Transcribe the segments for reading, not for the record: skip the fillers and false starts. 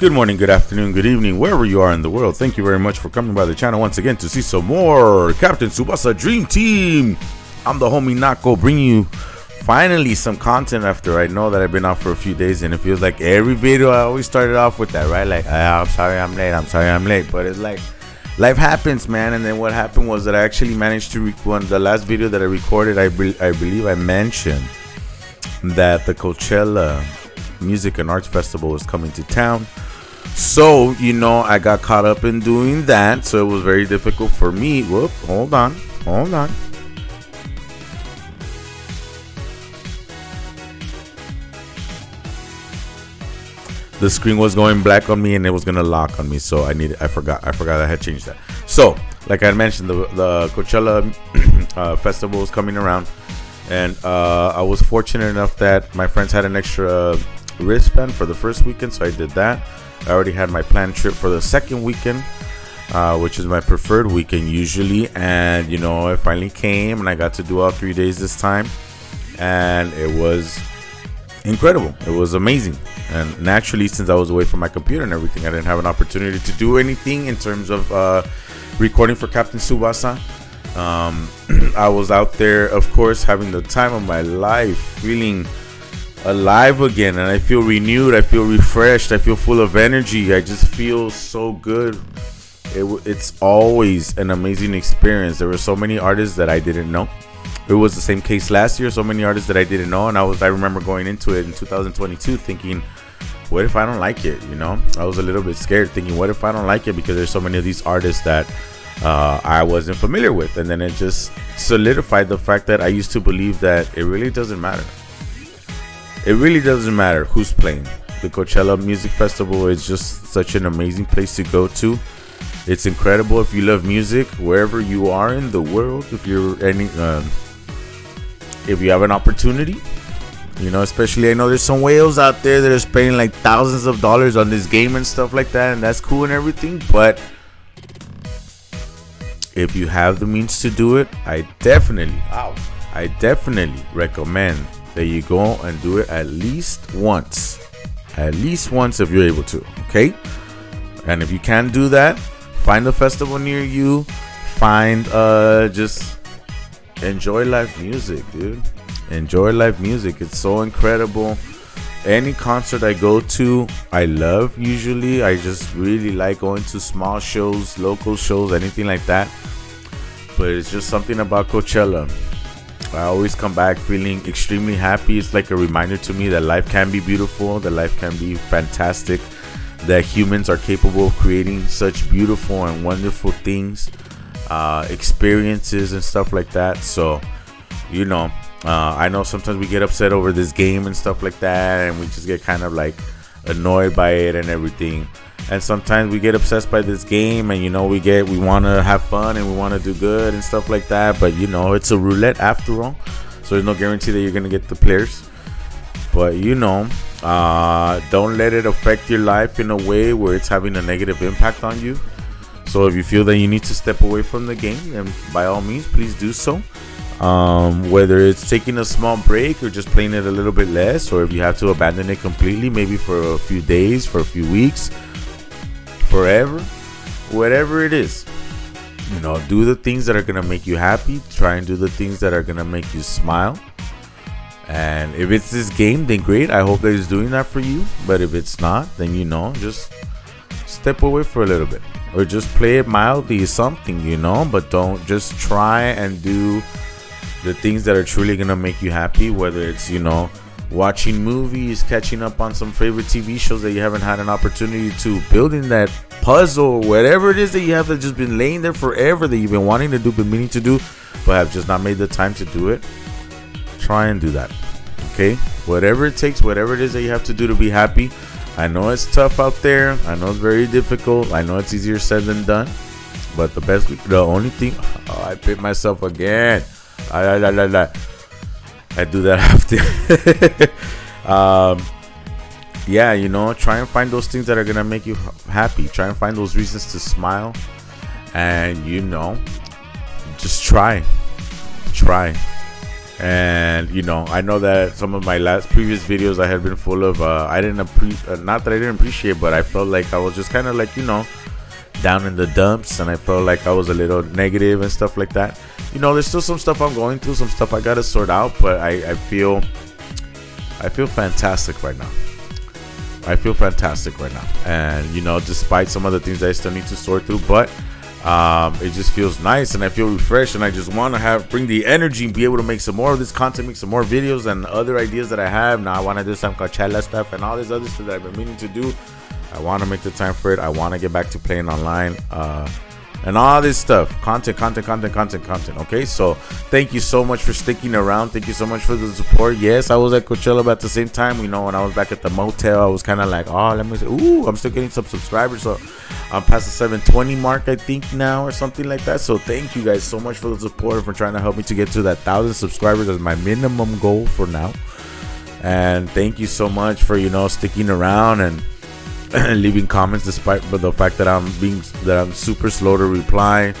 Good morning, good afternoon, good evening, wherever you are in the world. Thank you very much for coming by the channel once again to see some more Captain Tsubasa Dream Team. I'm the homie Nako, bringing you finally some content after I know that I've been out for a few days, and it feels like every video I always started off with that, right? Like, I'm sorry I'm late, but it's like life happens, man. And then what happened was that I actually managed to the last video that I recorded, I believe I mentioned that the Coachella Music and Arts Festival is coming to town. So, I got caught up in doing that. So it was very difficult for me. Whoop, hold on. The screen was going black on me and it was gonna lock on me. So I forgot I had changed that. So, like I mentioned, the Coachella festival is coming around. And I was fortunate enough that my friends had an extra wristband for the first weekend, so I did that. I already had my planned trip for the second weekend, which is my preferred weekend usually. And it finally came, and I got to do all 3 days this time, and it was incredible. It was amazing. And naturally, since I was away from my computer and everything, I didn't have an opportunity to do anything in terms of recording for Captain Tsubasa. I was out there, of course, having the time of my life, feeling alive again, and I feel renewed, I feel refreshed, I feel full of energy. I just feel so good. It's always an amazing experience. There were so many artists that I didn't know. It was the same case last year. So many artists that I didn't know, and I remember going into it in 2022 thinking, what if I don't like it? I was a little bit scared, thinking, what if I don't like it, because there's so many of these artists that I wasn't familiar with. And then it just solidified the fact that I used to believe that it really doesn't matter. It really doesn't matter who's playing. The Coachella Music Festival is just such an amazing place to go to. It's incredible if you love music, wherever you are in the world. If you have an opportunity, especially I know there's some whales out there that are spending like thousands of dollars on this game and stuff like that, and that's cool and everything. But if you have the means to do it, I definitely recommend that you go and do it at least once if you're able to. Okay, and if you can't do that, find a festival near you. Just enjoy live music, dude. Enjoy live music. It's so incredible. Any concert I go to, I love. Usually I just really like going to small shows, local shows, anything like that. But it's just something about Coachella. I always come back feeling extremely happy. It's like a reminder to me that life can be beautiful, that life can be fantastic, that humans are capable of creating such beautiful and wonderful things, experiences and stuff like that. So, I know sometimes we get upset over this game and stuff like that, and we just get kind of like annoyed by it and everything. And sometimes we get obsessed by this game, and we want to have fun and we want to do good and stuff like that. But it's a roulette after all, so there's no guarantee that you're gonna get the players. But don't let it affect your life in a way where it's having a negative impact on you. So if you feel that you need to step away from the game, then by all means, please do so. Whether it's taking a small break or just playing it a little bit less, or if you have to abandon it completely, maybe for a few days, for a few weeks, forever, whatever it is, do the things that are gonna make you happy. Try and do the things that are gonna make you smile. And if it's this game, then great. I hope that it's doing that for you. But if it's not, then just step away for a little bit, or just play it mildly, something, but don't just try and do the things that are truly gonna make you happy. Whether it's watching movies, catching up on some favorite TV shows that you haven't had an opportunity to, building that puzzle, whatever it is that you have that's just been laying there forever, that you've been wanting to do, been meaning to do, but have just not made the time to do it. Try and do that. Okay, whatever it takes, whatever it is that you have to do to be happy. I know it's tough out there. I know it's very difficult. I know it's easier said than done. But the only thing, I bit myself again. I do that often. Try and find those things that are gonna make you happy. Try and find those reasons to smile, and just try. And you know, I know that some of my previous videos I had been full of I didn't not that I didn't appreciate, but I felt like I was just kind of like, you know, down in the dumps, and I felt like I was a little negative and stuff like that. You know, there's still some stuff I'm going through, some stuff I gotta sort out, but I feel fantastic right now. I feel fantastic right now, and you know, despite some of the things that I still need to sort through, but it just feels nice, and I feel refreshed, and I just want to bring the energy and be able to make some more of this content, make some more videos and other ideas that I have. Now I want to do some Coachella stuff and all this other stuff that I've been meaning to do. I want to make the time for it. I want to get back to playing online and all this stuff. Content. Okay, so thank you so much for sticking around. Thank you so much for the support. Yes, I was at Coachella, but at the same time, you know, when I was back at the motel, I was kind of like, oh, let me see. Ooh, I'm still getting some subscribers, so I'm past the 720 mark, I think, now, or something like that. So thank you guys so much for the support, for trying to help me to get to that 1,000 subscribers as my minimum goal for now. And thank you so much for, you know, sticking around and leaving comments, despite the fact that I'm super slow to reply.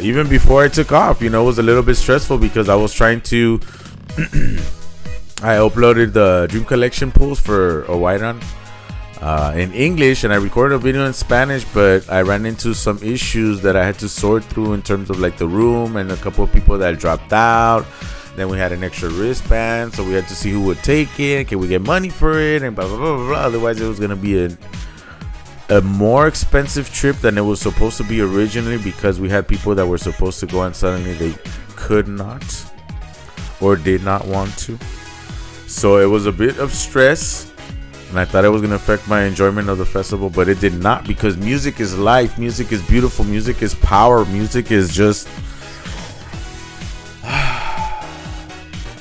Even before I took off, you know, it was a little bit stressful because I was trying to I uploaded the Dream Collection pools for a white run in English, and I recorded a video in Spanish, but I ran into some issues that I had to sort through in terms of like the room and a couple of people that dropped out. Then we had an extra wristband, so we had to see who would take it. Can we get money for it? And blah blah blah blah. Otherwise, it was gonna be a more expensive trip than it was supposed to be originally, because we had people that were supposed to go and suddenly they could not or did not want to. So it was a bit of stress, and I thought it was gonna affect my enjoyment of the festival, but it did not, because music is life. Music is beautiful. Music is power. Music is just.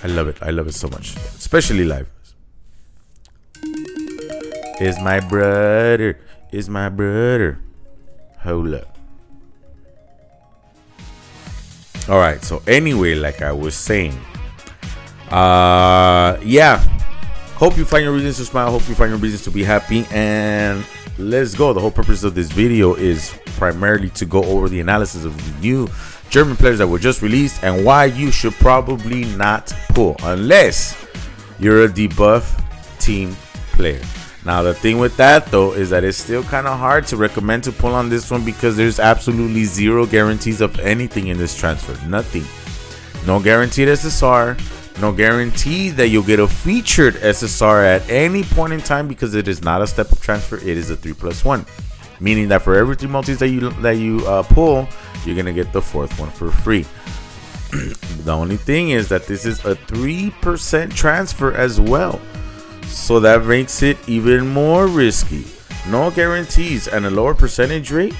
I love it. I love it so much, especially live. Is my brother. Is my brother. Hold up. All right. So anyway, like I was saying, yeah. Hope you find your reasons to smile. Hope you find your reasons to be happy. And let's go. The whole purpose of this video is primarily to go over the analysis of the new German players that were just released and why you should probably not pull unless you're a debuff team player. Now the thing with that though is that it's still kind of hard to recommend to pull on this one, because there's absolutely zero guarantees of anything in this transfer. Nothing. No guaranteed SSR. No guarantee that you'll get a featured SSR at any point in time, because it is not a step up transfer. It is a 3+1, meaning that for every 3 multis that you pull, you're gonna get the 4th one for free. The only thing is that this is a 3% transfer as well, so that makes it even more risky. No guarantees and a lower percentage rate.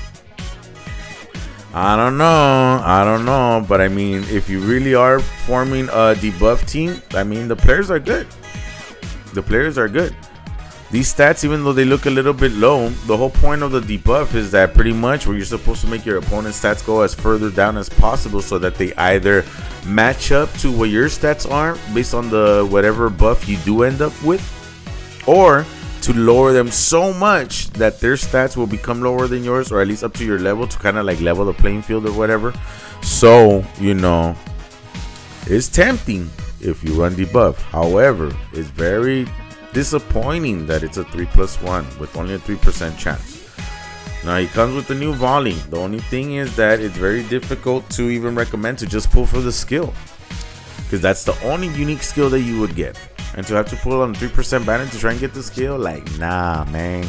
I don't know, but I mean, if you really are forming a debuff team, I mean, the players are good. These stats, even though they look a little bit low, the whole point of the debuff is that pretty much where you're supposed to make your opponent's stats go as further down as possible, so that they either match up to what your stats are based on the whatever buff you do end up with, or to lower them so much that their stats will become lower than yours, or at least up to your level, to kind of like level the playing field or whatever. So, you know, it's tempting if you run debuff. However, it's very disappointing that it's a 3+1 with only a 3% chance. Now he comes with the new volley. The only thing is that it's very difficult to even recommend to just pull for the skill, because that's the only unique skill that you would get. And to have to pull on 3% banner to try and get the skill, like, nah, man.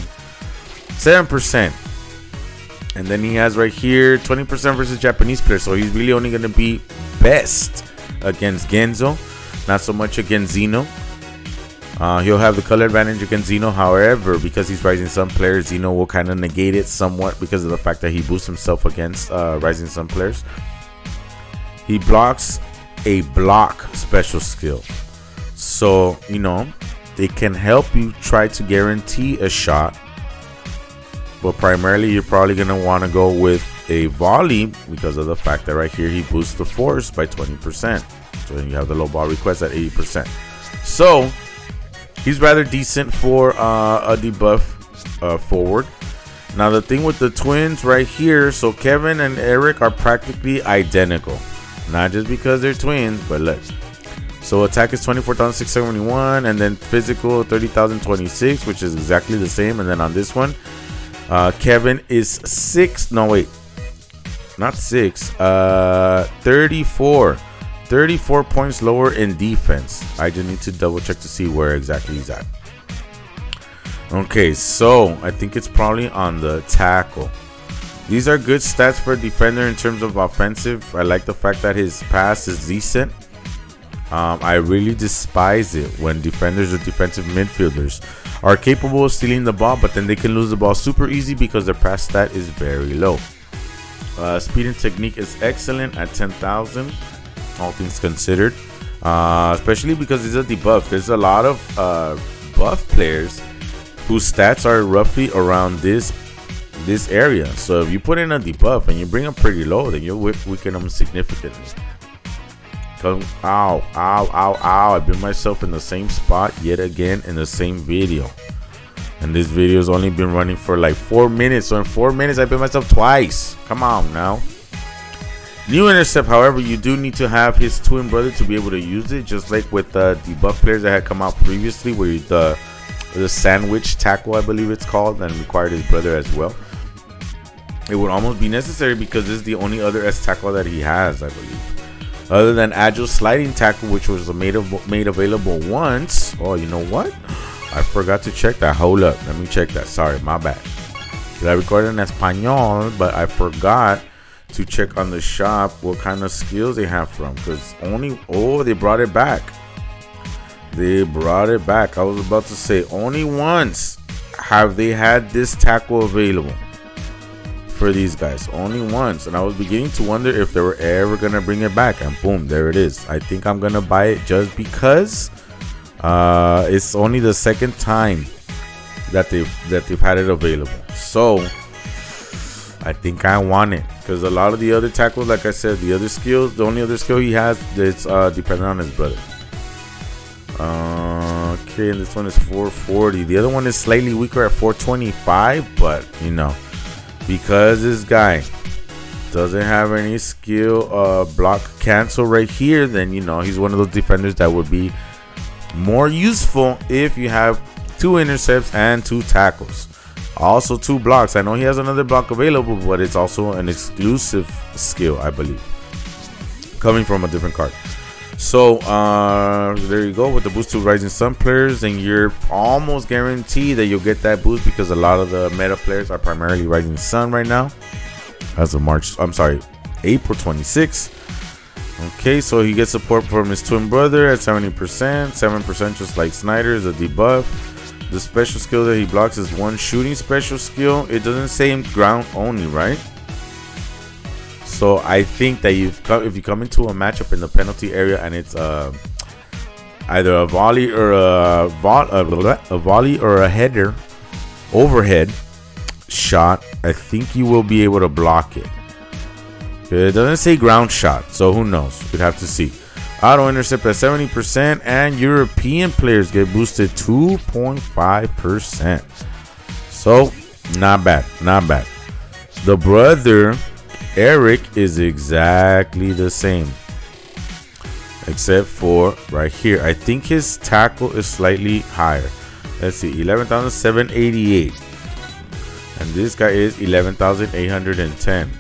7%. And then he has right here 20% versus Japanese players. So he's really only going to be best against Genzo, not so much against Xeno. He'll have the color advantage against Xeno. However, because he's Rising Sun players, Xeno will kind of negate it somewhat because of the fact that he boosts himself against Rising Sun players. He blocks a block special skill. So, you know, it can help you try to guarantee a shot. But primarily, you're probably going to want to go with a volley because of the fact that right here, he boosts the force by 20%. So then you have the low ball request at 80%. So he's rather decent for a debuff forward. Now, the thing with the twins right here, so Kevin and Eric are practically identical. Not just because they're twins, but look. So attack is 24,671, and then physical 30,026, which is exactly the same. And then on this one, Kevin is 6. No, wait, not 6. 34 points lower in defense. I just need to double check to see where exactly he's at. Okay, so I think it's probably on the tackle. These are good stats for a defender in terms of offensive. I like the fact that his pass is decent. I really despise it when defenders or defensive midfielders are capable of stealing the ball, but then they can lose the ball super easy because their pass stat is very low. Speed and technique is excellent at 10,000, all things considered. Especially because it's a debuff. There's a lot of buff players whose stats are roughly around this area. So if you put in a debuff and you bring them pretty low, then you'll weaken them significantly. Ow, ow, ow, ow. I been myself in the same spot yet again in the same video. And this video has only been running for like 4 minutes. So in 4 minutes, I bit myself twice. Come on now. New intercept, however, you do need to have his twin brother to be able to use it. Just like with the debuff players that had come out previously, where the sandwich tackle, I believe it's called, and required his brother as well. It would almost be necessary because this is the only other S tackle that he has, I believe. Other than agile sliding tackle, which was made available once. Oh, you know what? I forgot to check that. Hold up. Let me check that. Sorry, my bad. I recorded in Espanol, but I forgot to check on the shop what kind of skills they have from. Because they brought it back. They brought it back. I was about to say, only once have they had this tackle available for these guys. Only once. And I was beginning to wonder if they were ever gonna bring it back, and boom, there it is. I think I'm gonna buy it just because it's only the second time that they've had it available. So I think I want it, because a lot of the other tackles, like I said, the other skills, the only other skill he has is dependent on his brother. Okay, and this one is 440. The other one is slightly weaker at 425, but you know, because this guy doesn't have any skill block cancel right here, then you know he's one of those defenders that would be more useful if you have 2 intercepts and 2 tackles. Also 2 blocks. I know he has another block available, but it's also an exclusive skill, I believe, coming from a different card. So there you go with the boost to Rising Sun players, and you're almost guaranteed that you'll get that boost because a lot of the meta players are primarily Rising Sun right now as of April 26th. Okay, so he gets support from his twin brother at 70%, 7% just like Snyder is a debuff. The special skill that he blocks is 1 shooting special skill. It doesn't say ground only, right? So I think that if you come into a matchup in the penalty area and it's either a volley or a header overhead shot, I think you will be able to block it. It doesn't say ground shot, so who knows? We'd have to see. Auto intercept at 70%, and European players get boosted 2.5%. So not bad, not bad. The brother Eric is exactly the same, except for right here. I think his tackle is slightly higher. Let's see, 11,788, and this guy is 11,810.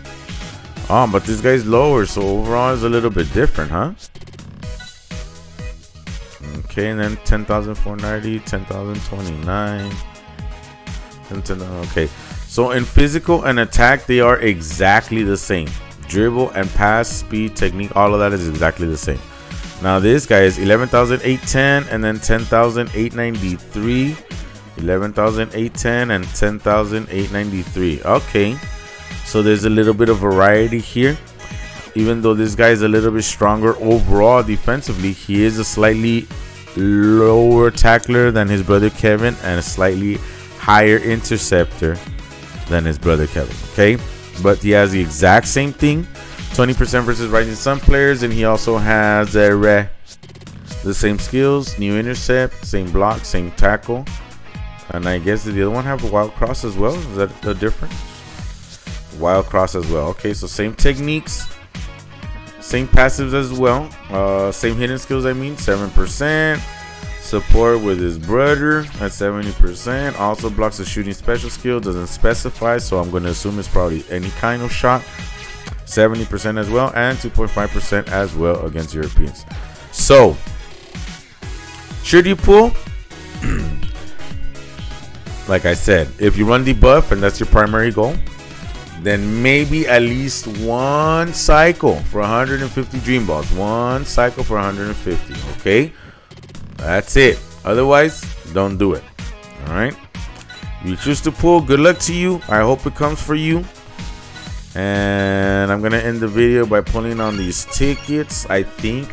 Oh, but this guy's lower, so overall is a little bit different, huh? Okay, and then 10,490, 10,029, 10,000. Okay, so in physical and attack, they are exactly the same. Dribble and pass, speed, technique, all of that is exactly the same. Now this guy is 11,810, and then 10,893, 11,810, and 10,893. Okay, so there's a little bit of variety here. Even though this guy is a little bit stronger overall defensively, he is a slightly lower tackler than his brother Kevin, and a slightly higher interceptor than his brother Kevin. Okay, but he has the exact same thing, 20% versus Rising Sun players, and he also has the same skills, new intercept, same block, same tackle, and I guess the other one have a wild cross as well. Is that the difference? Wild cross as well. Okay, so same techniques, Same passives as well. Same hidden skills, I mean, 7%. Support with his brother at 70%. Also blocks a shooting special skill, doesn't specify, so I'm going to assume it's probably any kind of shot. 70% as well, and 2.5% as well against Europeans. So, should you pull? Like I said, if you run debuff and that's your primary goal, then maybe at least one cycle for 150 dream balls. One cycle for 150, okay? That's it. Otherwise, don't do it. All right? If you choose to pull, good luck to you. I hope it comes for you. And I'm going to end the video by pulling on these tickets. I think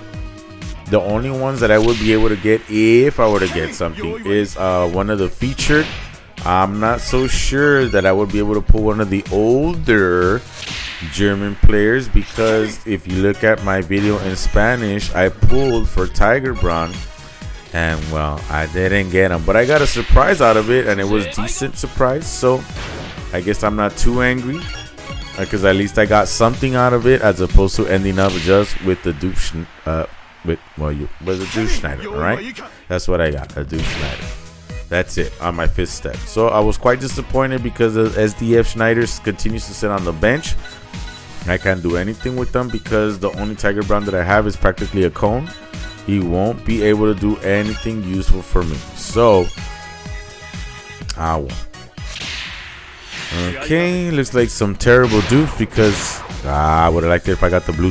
the only ones that I would be able to get if I were to get something is one of the featured. I'm not so sure that I would be able to pull one of the older German players, because if you look at my video in Spanish, I pulled for Tiger Braun, and well, I didn't get him, but I got a surprise out of it, and it was decent surprise. So I guess I'm not too angry, because at least I got something out of it, as opposed to ending up just with the Duke with the Duke Schneider. All right, that's what I got, a Duke Schneider. That's it on my 5th step. So I was quite disappointed because the SDF Schneider continues to sit on the bench. I can't do anything with them because the only Tiger Brown that I have is practically a cone. He won't be able to do anything useful for me. So I won't. Okay, looks like some terrible dupes, because I would have liked it if I got the blue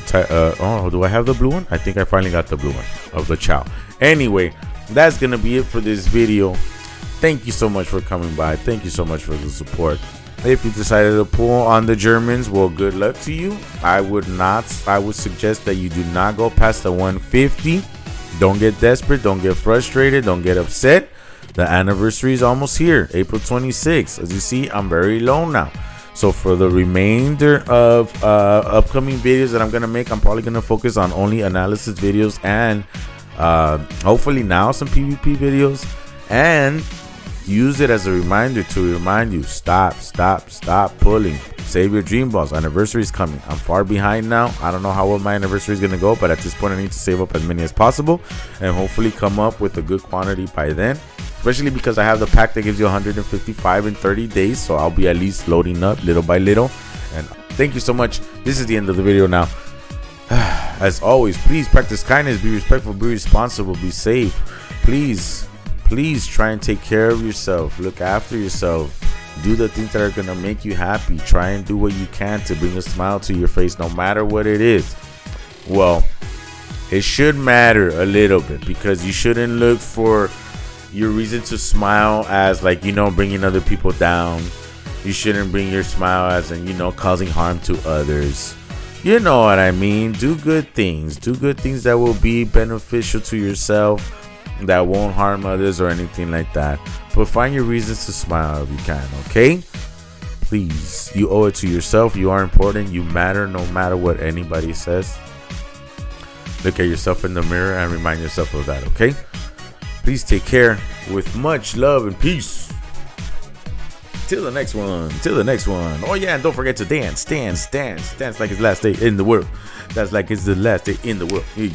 oh, do I have the blue one? I think I finally got the blue one of the Chow. Anyway, that's gonna be it for this video. Thank you so much for coming by. Thank you so much for the support. If you decided to pull on the Germans, well, good luck to you. I would suggest that you do not go past the 150. Don't get desperate, don't get frustrated, don't get upset. The anniversary is almost here, April 26th. As you see, I'm very low now. So for the remainder of upcoming videos that I'm gonna make, I'm probably gonna focus on only analysis videos and hopefully now some PvP videos, and use it as a reminder to remind you, stop pulling. Save your dream balls. Anniversary is coming. I'm far behind now. I don't know how well my anniversary is going to go, but at this point I need to save up as many as possible and hopefully come up with a good quantity by then, especially because I have the pack that gives you 155 in 30 days, so I'll be at least loading up little by little. And thank you so much. This is the end of the video now. As always, please practice kindness, be respectful, be responsible, be safe. Please try and take care of yourself. Look after yourself. Do the things that are going to make you happy. Try and do what you can to bring a smile to your face, no matter what it is. Well, it should matter a little bit, because you shouldn't look for your reason to smile as, like, you know, bringing other people down. You shouldn't bring your smile as, and, you know, causing harm to others. You know what I mean? Do good things. Do good things that will be beneficial to yourself, that won't harm others or anything like that. But find your reasons to smile if you can, okay? Please, you owe it to yourself. You are important. You matter no matter what anybody says. Look at yourself in the mirror and remind yourself of that, okay? Please take care, with much love and peace. Till the next one. Till the next one. Oh yeah, and don't forget to dance. Dance like it's the last day in the world. That's like it's the last day in the world. Yeah.